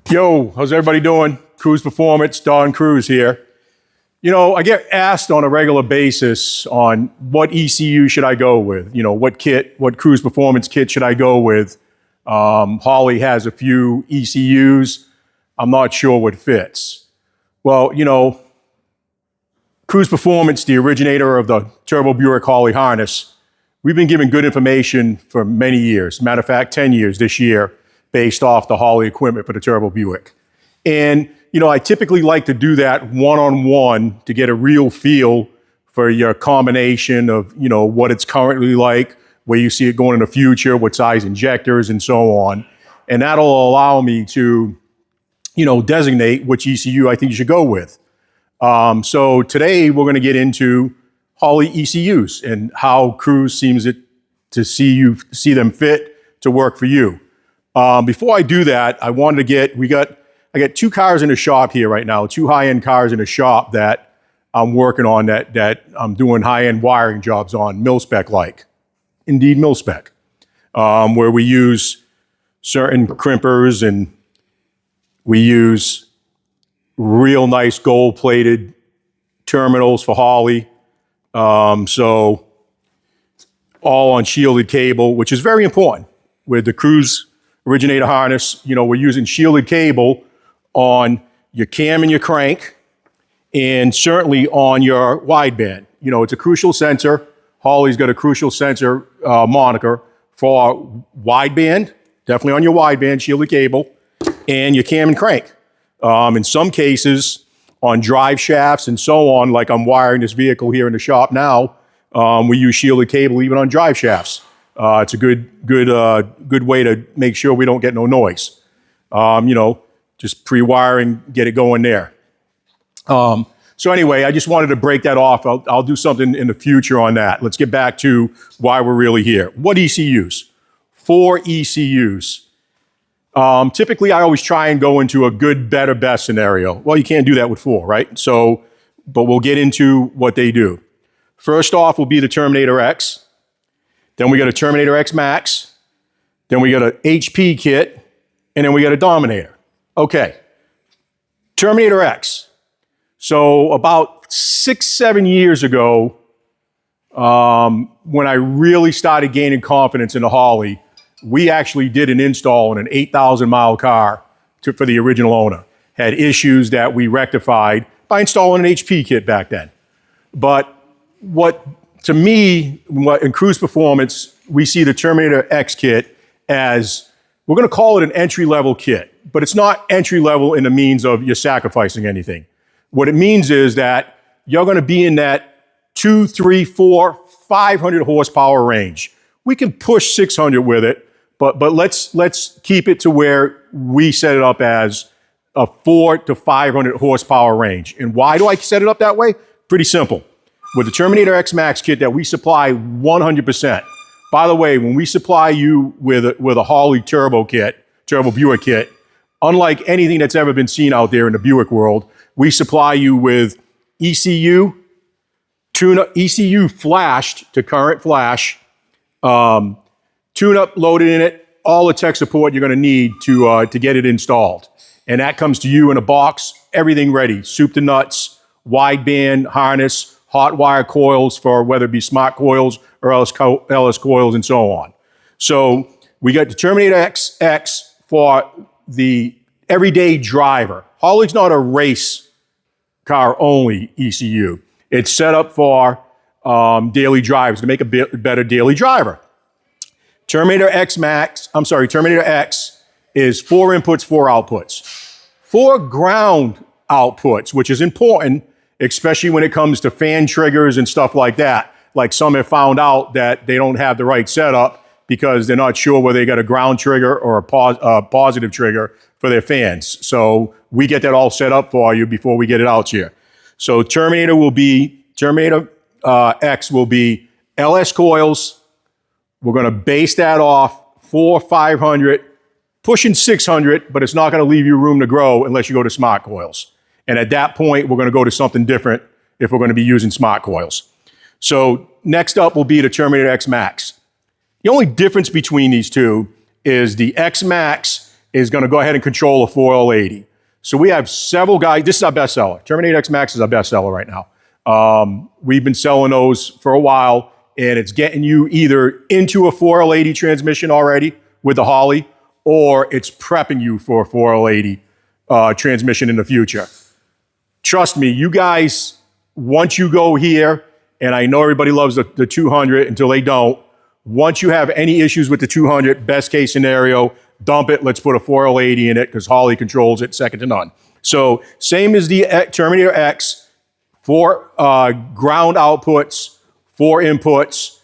Yo, how's everybody doing? Cruz Performance, Don Cruz here. You know, I get asked on a regular basis on what ECU should I go with? You know, what Cruz Performance kit should I go with? Holley has a few ECUs. I'm not sure what fits. Well, you know, Cruz Performance, the originator of the Turbo Buick Holley harness, we've been giving good information for many years. Matter of fact, 10 years this year, based off the Holley equipment for the Turbo Buick. And, you know, I typically like to do that one-on-one to get a real feel for your combination of, you know, what it's currently like, where you see it going in the future, what size injectors and so on. And that'll allow me to, you know, designate which ECU I think you should go with. So today we're going to get into Holley ECUs and how Cruz seems to see them fit to work for you. Before I do that, I wanted to I got two cars in the shop here right now, two high-end cars in the shop that I'm working on that I'm doing high-end wiring jobs on, mil-spec like. Indeed, mil-spec, where we use certain crimpers and we use real nice gold-plated terminals for Holley. So all on shielded cable, which is very important with the Cruz Originator harness. You know, we're using shielded cable on your cam and your crank, and certainly on your wideband. You know, it's a crucial sensor. Holley's got a crucial sensor moniker for wideband, definitely on your wideband, shielded cable, and your cam and crank. In some cases, on drive shafts and so on, like I'm wiring this vehicle here in the shop now, we use shielded cable even on drive shafts. It's a good way to make sure we don't get no noise. You know, just pre-wiring, get it going there. So anyway, I just wanted to break that off. I'll do something in the future on that. Let's get back to why we're really here. What ECUs? 4 ECUs. Typically, I always try and go into a good, better, best scenario. Well, you can't do that with 4, right? So, but we'll get into what they do. First off will be the Terminator X. Then we got a Terminator X-Max. Then we got an HP kit. And then we got a Dominator. Okay. Terminator X. So about 6-7 years ago, when I really started gaining confidence in the Holley, we actually did an install on an 8,000-mile car for the original owner. Had issues that we rectified by installing an HP kit back then. But to me, in Cruz Performance, we see the Terminator X kit as, we're going to call it an entry-level kit, but it's not entry-level in the means of you're sacrificing anything. What it means is that you're going to be in that 2, 3, 4, 500 horsepower range. We can push 600 with it, but let's keep it to where we set it up as a 4 to 500 horsepower range. And why do I set it up that way? Pretty simple. With the Terminator X-Max kit that we supply 100%. By the way, when we supply you with a Holley Turbo Buick kit, unlike anything that's ever been seen out there in the Buick world, we supply you with ECU, ECU flashed to current flash, tune-up loaded in it, all the tech support you're going to need to get it installed. And that comes to you in a box, everything ready, soup to nuts, wideband, harness, hot wire coils for whether it be smart coils or LS coils and so on. So we got the Terminator X for the everyday driver. Holley's not a race car only ECU. It's set up for daily drivers to make a better daily driver. Terminator X is 4 inputs, 4 outputs. 4 ground outputs, which is important, especially when it comes to fan triggers and stuff like that. Like some have found out that they don't have the right setup because they're not sure whether they got a ground trigger or a positive trigger for their fans. So we get that all set up for you before we get it out here. So Terminator X will be LS coils. We're going to base that off 4, 500, pushing 600, but it's not going to leave you room to grow unless you go to smart coils. And at that point, we're going to go to something different if we're going to be using smart coils. So next up will be the Terminator X-Max. The only difference between these two is the X-Max is going to go ahead and control a 4L80. So we have several guys. This is our bestseller. Terminator X-Max is our bestseller right now. We've been selling those for a while, and it's getting you either into a 4L80 transmission already with the Holley, or it's prepping you for a 4L80 transmission in the future. Trust me, you guys, once you go here, and I know everybody loves the 200 until they don't, once you have any issues with the 200, best case scenario, dump it, let's put a 4L80 in it because Holley controls it second to none. So same as the Terminator X, 4 ground outputs, 4 inputs.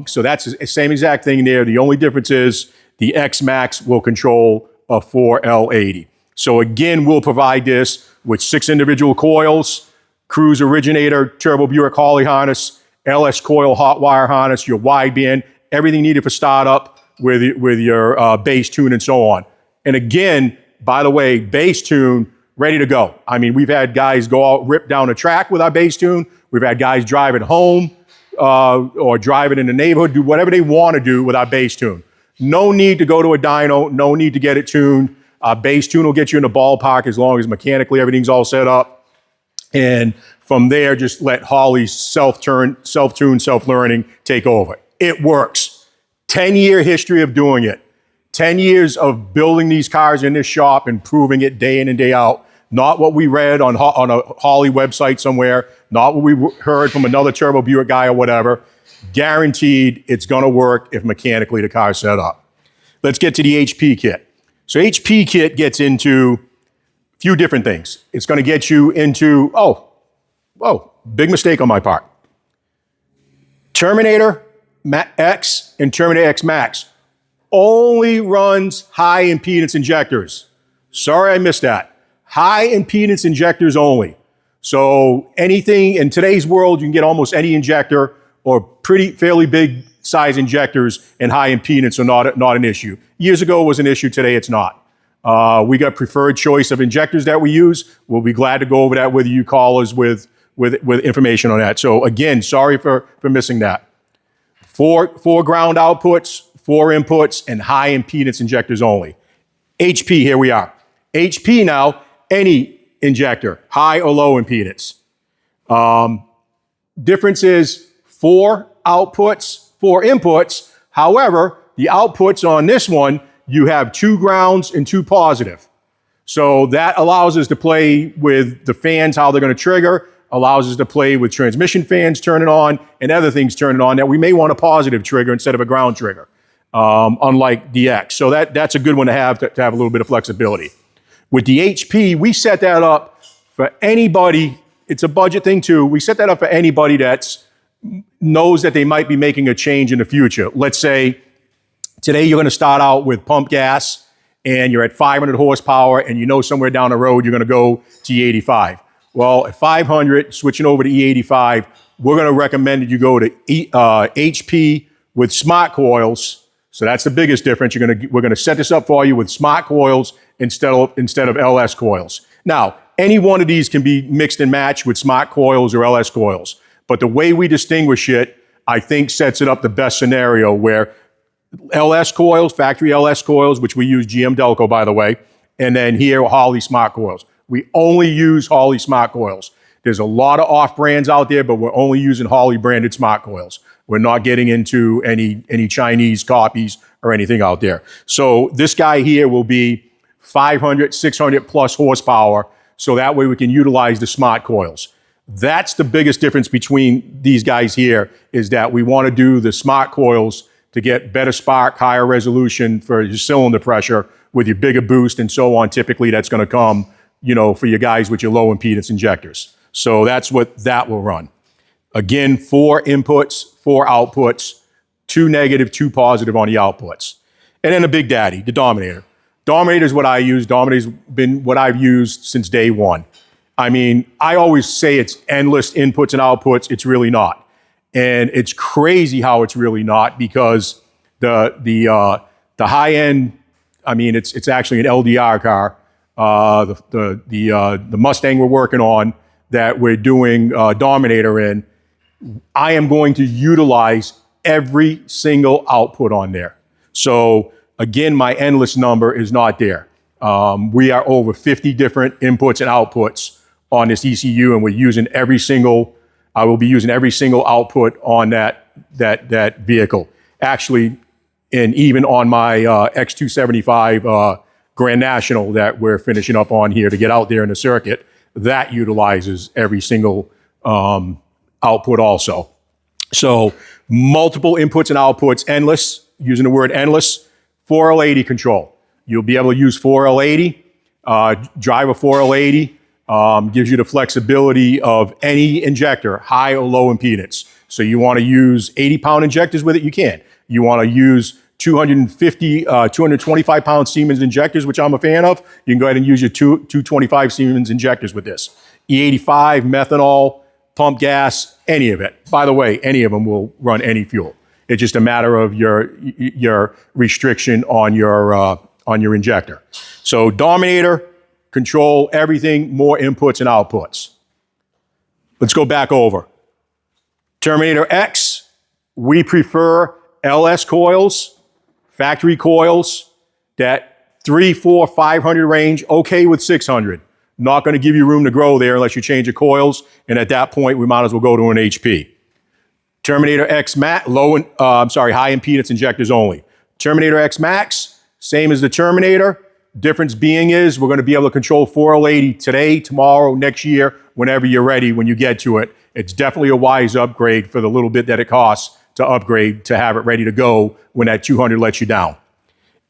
So that's the same exact thing there. The only difference is the X-Max will control a 4L80. So again, we'll provide this with 6 individual coils, CRUZ Originator, Turbo Buick Holley harness, LS coil hot wire harness, your wideband, everything needed for startup with your bass tune and so on. And again, by the way, bass tune, ready to go. I mean, we've had guys go out, rip down a track with our bass tune. We've had guys drive it home or drive it in the neighborhood, do whatever they want to do with our bass tune. No need to go to a dyno, no need to get it tuned. Bass tune will get you in the ballpark as long as mechanically everything's all set up. And from there, just let Holley's self-tune, self-learning take over. It works. 10-year history of doing it. 10 years of building these cars in this shop and proving it day in and day out. Not what we read on a Holley website somewhere, not what we heard from another Turbo Buick guy or whatever. Guaranteed it's going to work if mechanically the car's set up. Let's get to the HP kit. So HP kit gets into a few different things. It's going to get you into, big mistake on my part. Terminator X and Terminator X-Max only runs high impedance injectors. Sorry I missed that. High impedance injectors only. So anything in today's world, you can get almost any injector or fairly big size injectors and high impedance are not an issue. Years ago it was an issue, today it's not. We got preferred choice of injectors that we use. We'll be glad to go over that with you callers with information on that. So again, sorry for missing that. Four ground outputs, 4 inputs, and high impedance injectors only. HP, here we are. HP now, any injector, high or low impedance. Difference is 4 outputs, 4 inputs. However, the outputs on this one, you have 2 grounds and 2 positive. So that allows us to play with the fans, how they're going to trigger, allows us to play with transmission fans turning on and other things turning on that we may want a positive trigger instead of a ground trigger, unlike the X. So that's a good one to have a little bit of flexibility. With the HP, we set that up for anybody. It's a budget thing too. We set that up for anybody that knows that they might be making a change in the future. Let's say today you're going to start out with pump gas and you're at 500 horsepower and you know somewhere down the road you're going to go to E85. Well, at 500, switching over to E85, we're going to recommend that you go to HP with smart coils. So that's the biggest difference. We're going to set this up for you with smart coils instead of LS coils. Now, any one of these can be mixed and matched with smart coils or LS coils. But the way we distinguish it, I think sets it up the best scenario where LS coils, factory LS coils, which we use GM Delco, by the way, and then here, Holley smart coils. We only use Holley smart coils. There's a lot of off brands out there, but we're only using Holley branded smart coils. We're not getting into any Chinese copies or anything out there. So this guy here will be 500, 600 plus horsepower. So that way we can utilize the smart coils. That's the biggest difference between these guys here is that we want to do the smart coils to get better spark, higher resolution for your cylinder pressure with your bigger boost and so on. Typically that's going to come, for your guys with your low impedance injectors. So that's what that will run. Again, 4 inputs, 4 outputs, 2 negative, 2 positive on the outputs. And then the big daddy, the Dominator. Dominator is what I use. Dominator's been what I've used since day one. I mean, I always say it's endless inputs and outputs. It's really not. And it's crazy how it's really not because the high end, I mean, it's actually an LDR car. The Mustang we're working on that we're doing Dominator in, I am going to utilize every single output on there. So Again, my endless number is not there. We are over 50 different inputs and outputs on this ECU, and we're using I will be using every single output on that vehicle. Actually, and even on my X275 Grand National that we're finishing up on here to get out there in the circuit, that utilizes every single output also. So multiple inputs and outputs, endless, using the word endless, 4L80 control. You'll be able to use 4L80, drive a 4L80, gives you the flexibility of any injector, high or low impedance. So you want to use 80-pound injectors with it, you can. You want to use 225-pound Siemens injectors, which I'm a fan of, you can go ahead and use your 225 Siemens injectors with this. E85, methanol, pump gas, any of it. By the way, any of them will run any fuel. It's just a matter of your restriction on your injector. So Dominator, control everything, more inputs and outputs. Let's go back over. Terminator X, we prefer LS coils, factory coils, that 300, 400, 500 range, okay with 600. Not going to give you room to grow there unless you change your coils, and at that point, we might as well go to an HP. Terminator X-Max, high impedance injectors only. Terminator X-Max, same as the Terminator. Difference being is we're going to be able to control 4L80 today, tomorrow, next year, whenever you're ready, when you get to it. It's definitely a wise upgrade for the little bit that it costs to upgrade to have it ready to go when that 200 lets you down.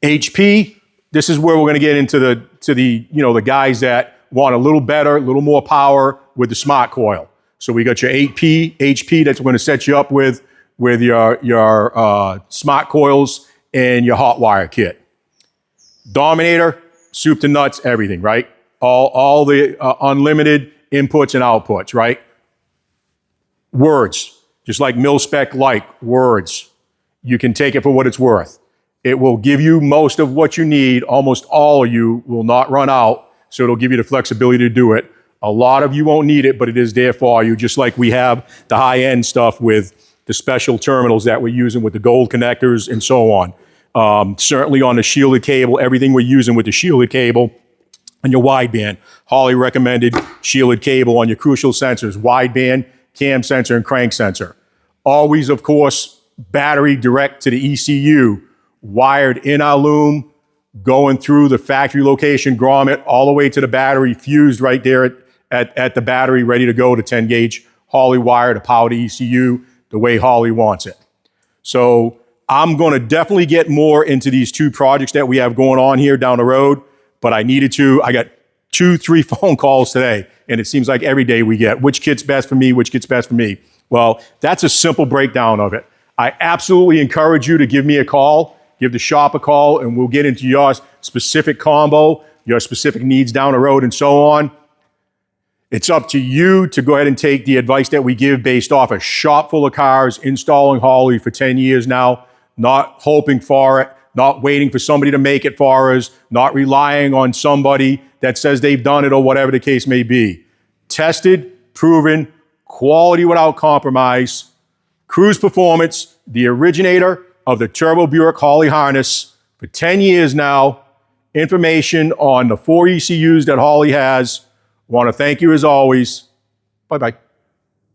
HP, this is where we're going to get into the guys that want a little better, a little more power with the smart coil. So we got your 8P, HP that's going to set you up with your smart coils and your hot wire kit. Dominator, soup to nuts, everything, right? All the unlimited inputs and outputs, right? Words, just like mil-spec like words. You can take it for what it's worth. It will give you most of what you need. Almost all of you will not run out, so it'll give you the flexibility to do it. A lot of you won't need it, but it is there for you, just like we have the high-end stuff with the special terminals that we're using with the gold connectors and so on. Certainly on the shielded cable, everything we're using with the shielded cable and your wideband. Holley recommended shielded cable on your crucial sensors, wideband, cam sensor, and crank sensor. Always, of course, battery direct to the ECU, wired in our loom, going through the factory location grommet all the way to the battery, fused right there at the battery, ready to go to 10-gauge Holley wire to power the ECU the way Holley wants it. So I'm going to definitely get more into these two projects that we have going on here down the road, but I needed to. I got 2-3 phone calls today, and it seems like every day we get, which kit's best for me, which kit's best for me. Well, that's a simple breakdown of it. I absolutely encourage you to give me a call, give the shop a call, and we'll get into your specific combo, your specific needs down the road, and so on. It's up to you to go ahead and take the advice that we give based off a shop full of cars, installing Holley for 10 years now, not hoping for it, not waiting for somebody to make it for us, not relying on somebody that says they've done it or whatever the case may be. Tested, proven, quality without compromise. CRUZ Performance, the originator of the Turbo Buick Holley harness for 10 years now. Information on the 4 ECUs that Holley has. Want to thank you as always. Bye-bye.